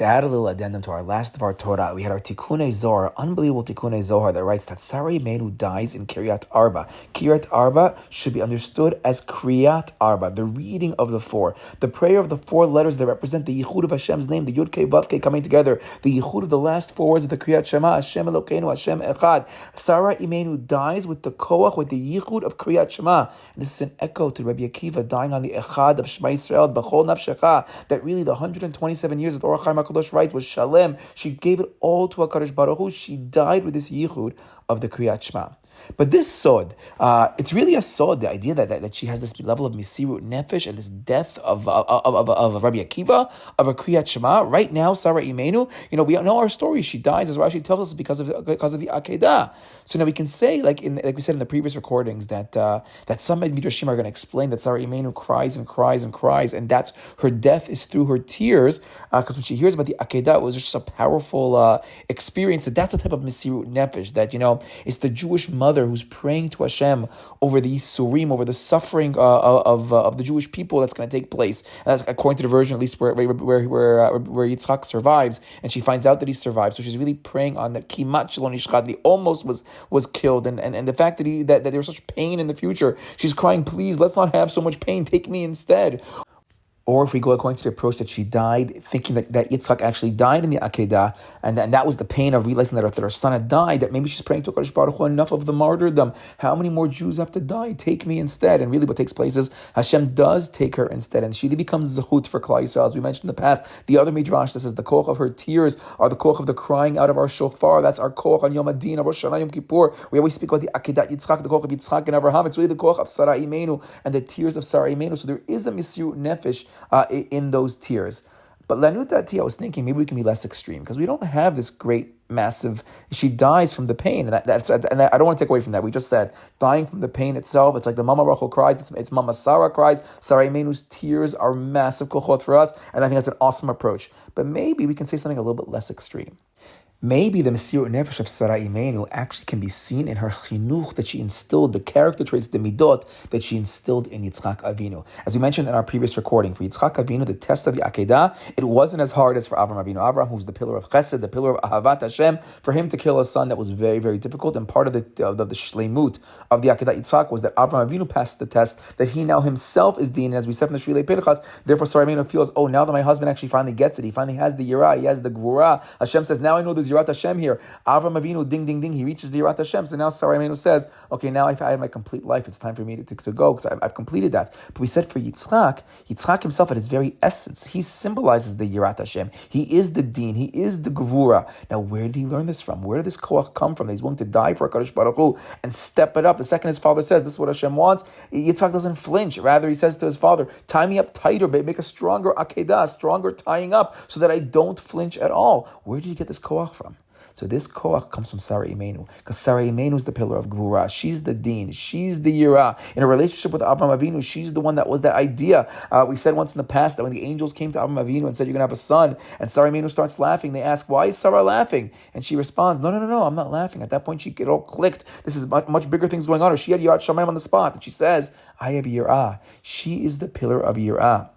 To add a little addendum to our last of our Torah, we had our Tikkunei Zohar, unbelievable Tikkunei Zohar that writes that Sarah Imeinu dies in Keriyat Arba. Keriyat Arba should be understood as Kriyat Arba, the reading of the four, the prayer of the four letters that represent the Yichud of Hashem's name, the Yud Kei Vav Kei coming together, the Yichud of the last four words of the Kriyat Shema, Hashem Elokeinu, Hashem Echad. Sarah Imeinu dies with the Koach, with the Yichud of Kriyat Shema. And this is an echo to Rebbe Akiva dying on the Echad of Shema Yisrael, B'chol Nafshecha, that really the 127 years that Orach Chaim HaKadosh writes was Shalem. She gave it all to HaKadosh Baruch Hu. She died with this yichud of the Kriyat Shema. But this sod, it's really a sod, the idea that she has this level of Mesirut Nefesh and this death of Rebbe Akiva, of a Kriyat Shema. Right now, Sarah Imeinu, we know our story. She dies, as Rashi tells us, because of the Akedah. So now we can say, like we said in the previous recordings, that some Midrashim are going to explain that Sarah Imeinu cries and cries and cries, and that's her death is through her tears, because when she hears about the Akedah, it was just a powerful experience. That's a type of Mesirut Nefesh, that, it's the Jewish mother who's praying to Hashem over the Yisurim, over the suffering of the Jewish people that's going to take place. And that's according to the version, at least where Yitzchak survives, and she finds out that he survives. So she's really praying on that Kimat Shalon Ishchad, he almost was killed, and the fact that there was such pain in the future. She's crying, please, let's not have so much pain. Take me instead. Or if we go according to the approach that she died, thinking that Yitzchak actually died in the Akedah, and that was the pain of realizing that her son had died, that maybe she's praying to HaKadosh Baruch Hu, enough of the martyrdom. How many more Jews have to die? Take me instead. And really what takes place is Hashem does take her instead, and she becomes Zehut for Klal Yisrael. As we mentioned in the past, the other Midrash, this is the koch of her tears, are the koch of the crying out of our shofar. That's our koch on Yom Adin, of Rosh Hashanah, Yom Kippur. We always speak about the Akedat Yitzchak, the koch of Yitzchak and Abraham. It's really the koch of Sarah Imeinu and the tears of Sarah Imeinu. So there is a Mesirut Nefesh in those tears. But Lanutati, I was thinking maybe we can be less extreme, because we don't have this great, massive, she dies from the pain. And I don't want to take away from that. We just said, dying from the pain itself, it's like the Mama Rachel cries, it's Mama Sarah cries. Sarah Imeinu's tears are massive kochot for us, and I think that's an awesome approach. But maybe we can say something a little bit less extreme. Maybe the Mesirut Nefesh of Sarah Imeinu actually can be seen in her chinuch that she instilled, the character traits, the midot that she instilled in Yitzchak Avinu. As we mentioned in our previous recording, for Yitzchak Avinu, the test of the Akedah, it wasn't as hard as for Avraham Avinu. Avraham, who's the pillar of Chesed, the pillar of Ahavat Hashem, for him to kill a son, that was very, very difficult. And part of the shleimut of the Akedah Yitzchak was that Avraham Avinu passed the test, that he now himself is Din. And as we said in the Shrilei Pinchas, therefore Sarah Imeinu feels, now that my husband actually finally gets it, he finally has the Yirah, he has the Gvura. Hashem says, now I know there's Yirat Hashem here. Avram Avinu, ding, ding, ding, he reaches the Yirat Hashem. So now Sarah Imeinu says, okay, now I have my complete life. It's time for me to go, because I've completed that. But we said for Yitzchak himself at his very essence, he symbolizes the Yirat Hashem. He is the Din. He is the Gevura. Now, where did he learn this from? Where did this koach come from? That he's willing to die for HaKadosh Baruch Hu and step it up. The second his father says, this is what Hashem wants, Yitzchak doesn't flinch. Rather, he says to his father, tie me up tighter, make a stronger Akedah, stronger tying up, so that I don't flinch at all. Where did you get this koach from? So this koach comes from Sarah Imeinu, because Sarah Imeinu is the pillar of Gvura. She's the Din. She's the Yirah. In a relationship with Avraham Avinu, she's the one that was that idea. We said once in the past that when the angels came to Avraham Avinu and said, you're going to have a son, and Sarah Imeinu starts laughing, they ask, why is Sarah laughing? And she responds, no, I'm not laughing. At that point, it all clicked. This is much bigger things going on. Or she had Yirat Shamayim on the spot. And she says, I have Yirah. She is the pillar of Yirah.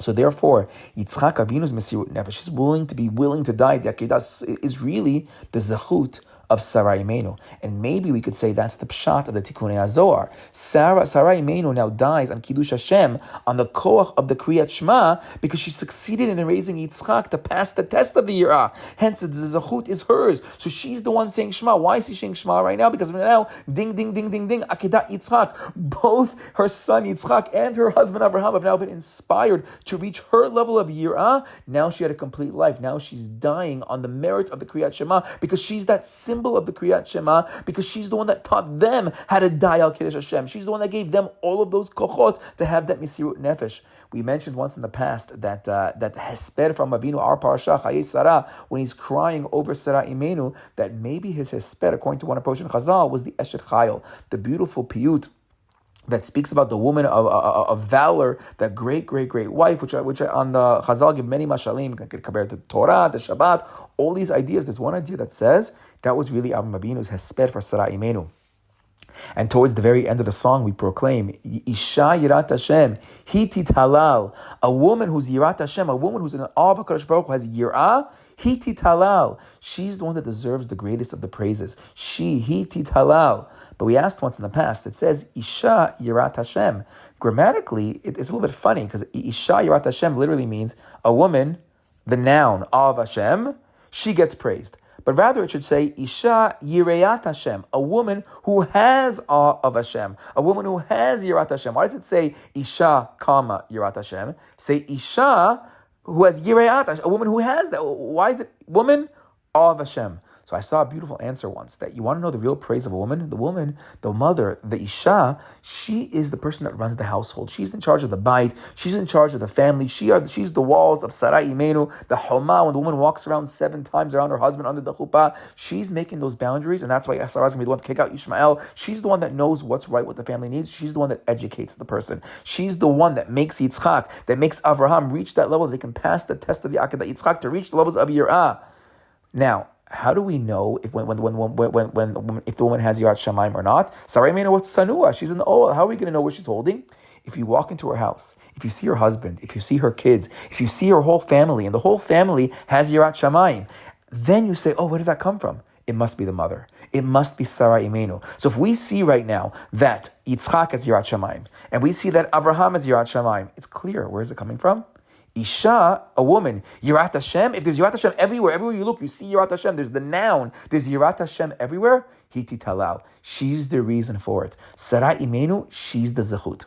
So therefore, Yitzchak Avinu's Mesirut Nefesh is willing to die. The Akedah is really the zechut of Sarah Imeinu. And maybe we could say that's the pshat of the Tikkunei HaZohar. Sarah Imeinu now dies on Kiddush Hashem, on the koach of the Kriyat Shema, because she succeeded in raising Yitzchak to pass the test of the Yirah. Hence, the zechut is hers. So she's the one saying Shema. Why is she saying Shema right now? Because now, ding, ding, ding, ding, ding, Akedat Yitzchak. Both her son Yitzchak and her husband Abraham have now been inspired to reach her level of Yirah. Now she had a complete life. Now she's dying on the merit of the Kriyat Shema, because she's that symbol of the Kriyat Shema, because she's the one that taught them how to die al Kiddush Hashem. She's the one that gave them all of those kochot to have that Mesirut Nefesh. We mentioned once in the past that Hesper from Avinu, our parasha, Hayeh Sarah, when he's crying over Sarah Imeinu, that maybe his Hesper, according to one approach in Chazal, was the Eshet Chayil, the beautiful piyut that speaks about the woman of valor, that great wife, which on the Chazal give many mashalim, compared to Torah, the Shabbat, all these ideas. There's one idea that says that was really Avraham Avinu's hesper for Sarah Imeinu. And towards the very end of the song, we proclaim, Isha Yirat Hashem, Hiti Talal. A woman who's Yirat Hashem, a woman who's in awe of HaKadosh Baruch Hu, has Yirah, Hiti Talal. She's the one that deserves the greatest of the praises. She, Hiti Talal. But we asked once in the past, it says, Isha Yirat Hashem. Grammatically, it's a little bit funny, because Isha Yirat Hashem literally means a woman, the noun of Hashem, she gets praised. But rather it should say, Isha Yireyat Hashem, a woman who has awe of Hashem, a woman who has Yirat Hashem. Why does it say Isha, comma, Yirat Hashem? Say Isha who has Yireyat Hashem, a woman who has that. Why is it woman? Awe of Hashem. So I saw a beautiful answer once that you want to know the real praise of a woman? The woman, the mother, the Isha, she is the person that runs the household. She's in charge of the bait. She's in charge of the family. She's the walls of Sarah Imeinu, the Homa, when the woman walks around 7 times around her husband under the chuppah. She's making those boundaries, and that's why Sarah's going to be the one to kick out Ishmael. She's the one that knows what's right, what the family needs. She's the one that educates the person. She's the one that makes Yitzchak, that makes Avraham reach that level. They can pass the test of the Akedah Yitzchak to reach the levels of Yirah. Now, how do we know if when if the woman has Yirat Shamayim or not? Sarah Imeinu, what's Sanua? She's in the Oel. How are we going to know what she's holding? If you walk into her house, if you see her husband, if you see her kids, if you see her whole family, and the whole family has Yirat Shamayim, then you say, oh, where did that come from? It must be the mother. It must be Sarah Imeinu. So if we see right now that Yitzchak has Yirat Shamayim, and we see that Avraham has Yirat Shamayim, it's clear. Where is it coming from? Isha, a woman, Yirat Hashem. If there's Yirat Hashem everywhere you look, you see Yirat Hashem. There's the noun. There's Yirat Hashem everywhere. Hiti Talal. She's the reason for it. Sarah Imeinu, she's the zechut.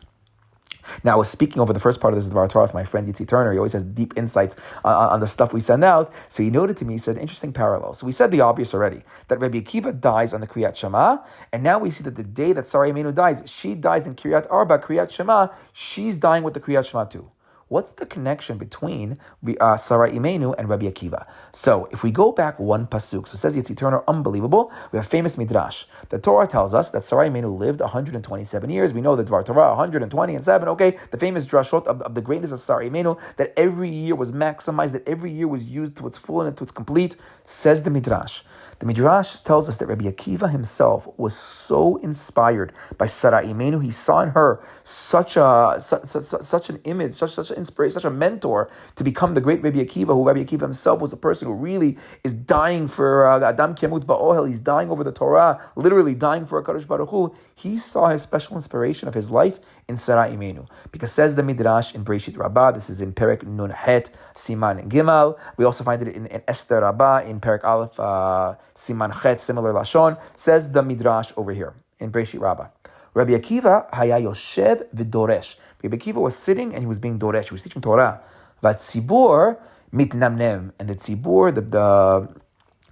Now, I was speaking over the first part of this Dvar Torah with my friend Yitzi Turner. He always has deep insights on the stuff we send out. So he noted to me, he said, interesting parallel. So we said the obvious already, that Rebbe Akiva dies on the Kriyat Shema, and now we see that the day that Sarah Imeinu dies, she dies in Keriyat Arba, Kriyat Shema, she's dying with the Kriyat Shema too. What's the connection between Sarah Imeinu and Rebbe Akiva? So if we go back one pasuk, so it says Yitzi Turner, unbelievable. We have a famous midrash. The Torah tells us that Sarah Imeinu lived 127 years. We know the Dvar Torah, 120 and 7. Okay, the famous drashot of the greatness of Sarah Imeinu, that every year was maximized, that every year was used to its full and to its complete, says the midrash. The Midrash tells us that Rebbe Akiva himself was so inspired by Sarah Imeinu. He saw in her such an image, such an inspiration, such a mentor to become the great Rebbe Akiva, who Rebbe Akiva himself was a person who really is dying for Adam Kemut Ba'ohel. He's dying over the Torah, literally dying for HaKadosh Baruch Hu. He saw his special inspiration of his life in Sarah Imeinu. Because says the Midrash in Breshit Rabbah, this is in Perek Nun Het, Siman and Gimal. We also find it in Esther Rabbah, in Perek Aleph, Siman Chet, similar Lashon, says the Midrash over here in Breshit Rabbah. Rabbi Akiva Hayeh Yoshev v'Doresh. Rabbi Akiva was sitting and he was being Doresh. He was teaching Torah. V'Tzibur mitnamnem. And the Tzibur,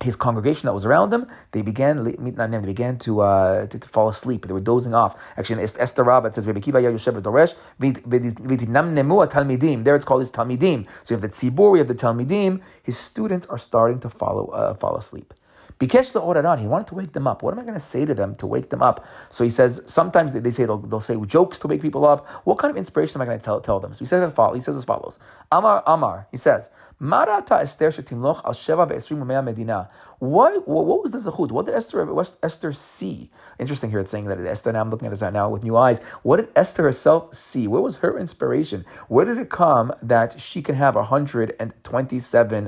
his congregation that was around him, they began to fall asleep. They were dozing off. Actually, in Esther Rabbah, it says Rabbi Akiva Hayeh Yoshev v'Doresh v'mitnamnemu Talmidim. There it's called his Talmidim. So you have the Tzibur, we have the Talmidim. His students are starting to fall asleep. Bikesh le'oraran, he wanted to wake them up. What am I going to say to them to wake them up? So he says, sometimes they'll say jokes to wake people up. What kind of inspiration am I going to tell them? So he says as follows. Amar, he says, Marata Esther shetimloch al sheva ve'esrim u'mea medina. What was the zechut? What did Esther see? Interesting here, it's saying that Esther, now I'm looking at this now with new eyes. What did Esther herself see? Where was her inspiration? Where did it come that she can have 127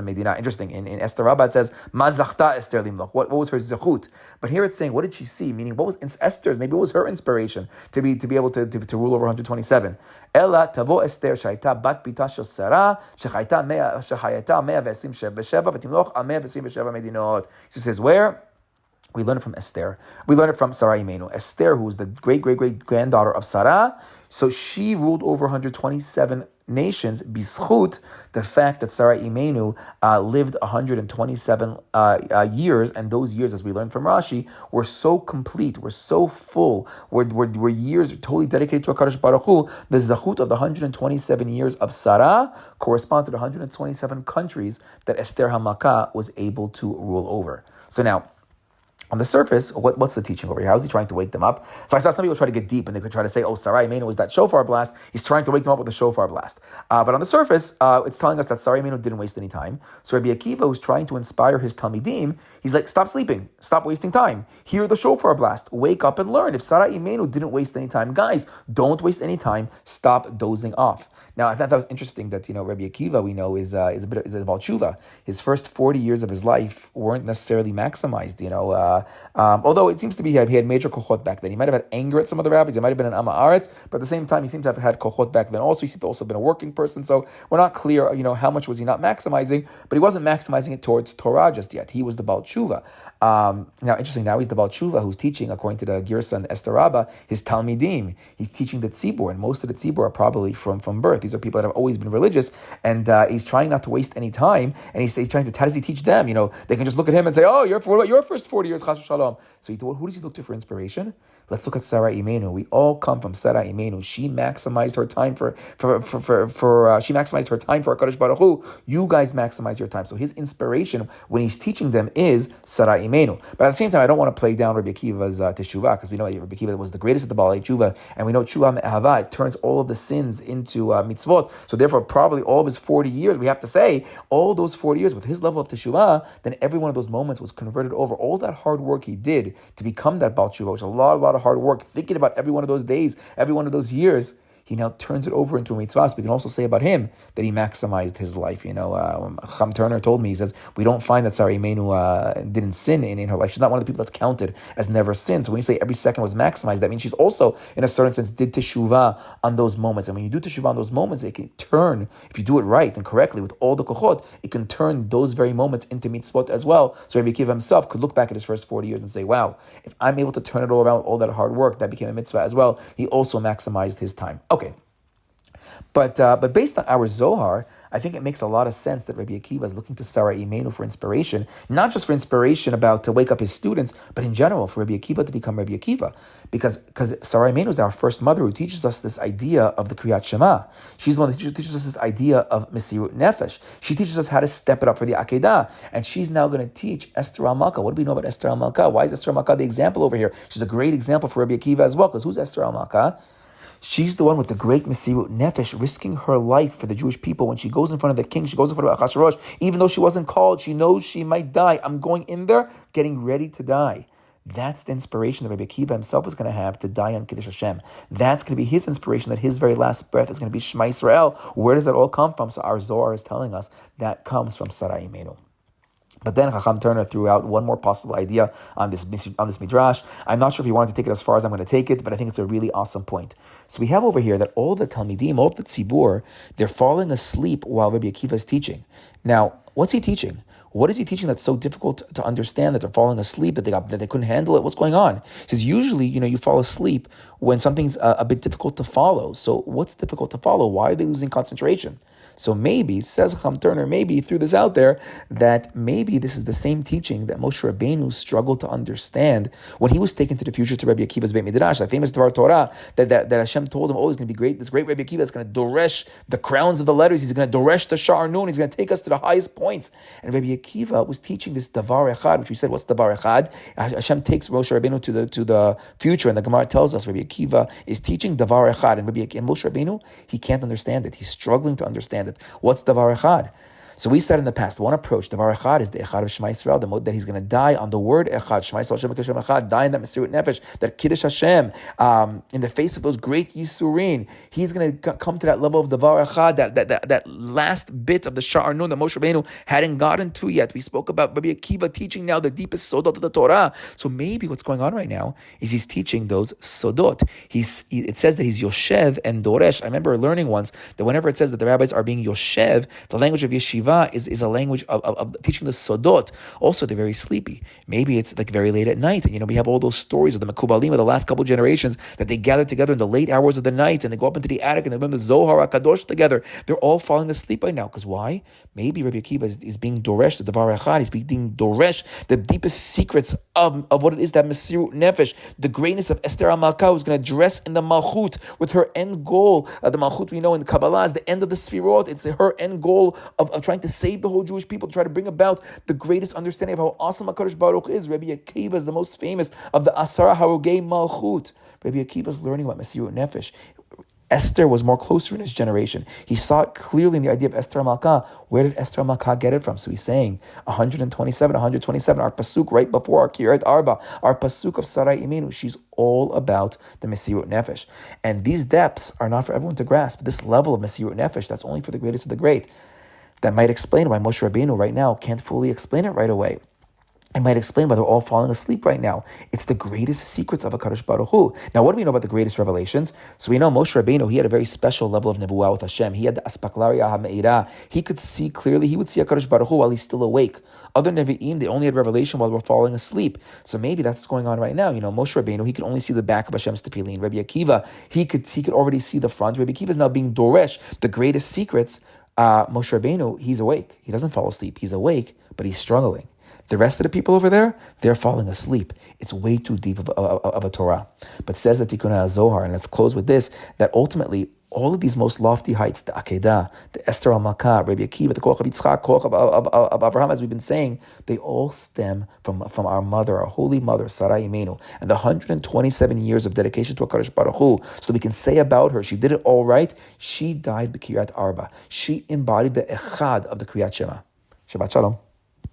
medina? Interesting. In Esther Rabbah it says, Ma zachta Esther limloch. What was her zechut? But here it's saying, what did she see? Meaning, what was Esther's? Maybe what was her inspiration to be able to rule over 127? Ella tavo Esther shaita bat bita shel Sarah shechayta 127 v'timloch al 127 medinot. So it says where? We learn it from Esther. We learn it from Sarah Imeinu. Esther, who was the great-great-great-granddaughter of Sarah, so she ruled over 127 nations, bischut, the fact that Sarah Imeinu lived 127 years, and those years, as we learned from Rashi, were so complete, were so full, were years totally dedicated to HaKadosh Baruch Hu. The zachut of the 127 years of Sarah correspond to the 127 countries that Esther Hamalka was able to rule over. So now, On the surface, what's the teaching over here? How is he trying to wake them up? So I saw some people try to get deep and they could try to say, oh, Sarah Imeinu was that shofar blast. He's trying to wake them up with a shofar blast. But on the surface, it's telling us that Sarah Imeinu didn't waste any time. So Rebbe Akiva, who's trying to inspire his Talmidim, he's like, stop sleeping. Stop wasting time. Hear the shofar blast. Wake up and learn. If Sarah Imeinu didn't waste any time, guys, don't waste any time. Stop dozing off. Now, I thought that was interesting that, Rebbe Akiva, we know, is about tshuva. His first 40 years of his life weren't necessarily maximized, although it seems to be he had major kochot back then. He might have had anger at some of the rabbis. He might have been an Amma Aretz, but at the same time, he seems to have had kochot back then also. He seems to also have been a working person, so we're not clear, how much was he not maximizing, but he wasn't maximizing it towards Torah just yet. He was the Baal Tshuva. Now, interesting, now he's the Baal Tshuva who's teaching, according to the Girsa and Esther Rabbah, his Talmidim. He's teaching the Tzibur, and most of the Tzibur are probably from birth. These are people that have always been religious, and he's trying not to waste any time, and he's trying to, how does he teach them? They can just look at him and say, oh, what about your first 40 years, chas shalom? So who does he look to for inspiration? Let's look at Sarah Imeinu. We all come from Sarah Imeinu. She maximized her time for HaKadosh Baruch Hu. You guys maximize your time. So his inspiration when he's teaching them is Sarah Imeinu. But at the same time, I don't want to play down Rebbe Akiva's teshuvah, because we know Rebbe Akiva was the greatest of the Baalei Tshuva, and we know tshuva me'ahava, it turns all of the sins into mitzvot. So therefore, probably all of his 40 years, we have to say, all those 40 years with his level of teshuvah, then every one of those moments was converted over. All that hard work he did to become that Baal Tshuva, which is a lot of hard work, thinking about every one of those days, every one of those years, he now turns it over into a mitzvah. So we can also say about him that he maximized his life. Cham Turner told me, he says, we don't find that Sarah Imeinu didn't sin in her life. She's not one of the people that's counted as never sinned. So when you say every second was maximized, that means she's also, in a certain sense, did teshuvah on those moments. And when you do teshuvah on those moments, it can turn, if you do it right and correctly with all the kochot, it can turn those very moments into mitzvot as well. So Rebbe Akiva himself could look back at his first 40 years and say, wow, if I'm able to turn it all around with all that hard work, that became a mitzvah as well. He also maximized his time. Okay. But based on our Zohar, I think it makes a lot of sense that Rebbe Akiva is looking to Sarah Imeinu for inspiration, not just for inspiration about to wake up his students, but in general for Rebbe Akiva to become Rebbe Akiva. Because Sarah Imeinu is our first mother who teaches us this idea of the Keriyat Shema. She's the one that teaches us this idea of Mesirut Nefesh. She teaches us how to step it up for the Akedah. And she's now going to teach Esther Hamalka. What do we know about Esther Hamalka? Why is Esther Hamalka the example over here? She's a great example for Rebbe Akiva as well, because who's Esther Hamalka? She's the one with the great Mesirut Nefesh, risking her life for the Jewish people. When she goes in front of the king, she goes in front of Achashverosh, even though she wasn't called, she knows she might die. I'm going in there, getting ready to die. That's the inspiration that Rebbe Akiva himself is going to have to die on Kiddush Hashem. That's going to be his inspiration, that his very last breath is going to be Shema Yisrael. Where does that all come from? So our Zohar is telling us that comes from Sarah Imeinu. But then Chacham Turner threw out one more possible idea on this midrash. I'm not sure if he wanted to take it as far as I'm going to take it, but I think it's a really awesome point. So we have over here that all the Talmidim, all the Tzibur, they're falling asleep while Rebbe Akiva is teaching. Now, what's he teaching? What is he teaching that's so difficult to understand that they're falling asleep, that they couldn't handle it? What's going on? He says, usually, you fall asleep when something's a bit difficult to follow. So what's difficult to follow? Why are they losing concentration? So maybe, says Chacham Turner, maybe he threw this out there, that maybe this is the same teaching that Moshe Rabbeinu struggled to understand when he was taken to the future to Rebbe Akiva's Beit Midrash, that famous Dvar Torah, that Hashem told him, oh, he's going to be great, this great Rebbe Akiva is going to doresh the crowns of the letters, he's going to doresh the Sha'ar Nun, he's going to take us to the highest points. And Rebbe Akiva was teaching this Davar Echad, which we said, what's Davar Echad? Hashem takes Moshe Rabbeinu to the future, and the Gemara tells us Rebbe Akiva is teaching Davar Echad, and Moshe Rabbeinu, he can't understand it. He's struggling to understand it. What's Davar Echad? So we said in the past, one approach, Davar Echad, is the Echad of Shema Yisrael, that he's going to die on the word Echad, Shema Yisrael, Shem Hashem Echad, die in that Mesirut Nefesh, that Kiddush Hashem, in the face of those great Yisurin. He's going to come to that level of Davar Echad, that last bit of the Sha'ar Nun that Moshe Rabbeinu hadn't gotten to yet. We spoke about Rebbe Akiva teaching now the deepest sodot of the Torah. So maybe what's going on right now is he's teaching those sodot. It says that he's Yoshev and Doresh. I remember learning once that whenever it says that the rabbis are being Yoshev, the language of Yeshiva is a language of teaching the sodot. Also, they're very sleepy. Maybe it's like very late at night, and we have all those stories of the Mekubalim of the last couple generations that they gather together in the late hours of the night, and they go up into the attic and they learn the Zohar HaKadosh together. They're all falling asleep right now. Because why? Maybe Rebbe Akiva is being doresh, the Davar Echad, he's being doresh, the deepest secrets of what it is, that Mesirut Nefesh, the greatness of Esther Hamalka, who's going to dress in the Malchut with her end goal. The Malchut, we know in the Kabbalah, is the end of the Sfirot. It's her end goal of trying to save the whole Jewish people, to try to bring about the greatest understanding of how awesome HaKadosh Baruch is. Rebbe Akiva is the most famous of the Asara Harogei Malchut. Rebbe Akiva is learning about Mesirut Nefesh. Esther was more closer in his generation. He saw it clearly in the idea of Esther Hamalka. Where did Esther Hamalka get it from? So he's saying 127, our pasuk right before our Keriat Arba, our pasuk of Sarah Imeinu. She's all about the Mesirut Nefesh. And these depths are not for everyone to grasp. This level of Mesirut Nefesh, that's only for the greatest of the great. That might explain why Moshe Rabbeinu right now can't fully explain it right away. I might explain why they're all falling asleep right now. It's the greatest secrets of HaKadosh Baruch Hu. Now, what do we know about the greatest revelations? So we know Moshe Rabbeinu, he had a very special level of nevuah with Hashem. He had the aspaklaria ha'me'ira. He could see clearly. He would see HaKadosh Baruch Hu while he's still awake. Other Nevi'im, they only had revelation while they were falling asleep. So maybe that's what's going on right now. Moshe Rabbeinu, he could only see the back of Hashem's tefillin. Rebbe Akiva, he could already see the front. Rebbe Akiva is now being doresh. The greatest secrets, Moshe Rabbeinu, he's awake. He doesn't fall asleep. He's awake, but he's struggling. The rest of the people over there, they're falling asleep. It's way too deep of a Torah. But says the Tikkun HaZohar, and let's close with this, that ultimately all of these most lofty heights, the Akedah, the Esther Hamalka, Rebbe Akiva, the Koach of Yitzchak, Koach of Abraham, as we've been saying, they all stem from our mother, our holy mother, Sarah Imeinu, and the 127 years of dedication to HaKadosh Baruch Hu. So we can say about her, she did it all right. She died the Keriat Arba. She embodied the Echad of the Kriyat Shema. Shabbat Shalom.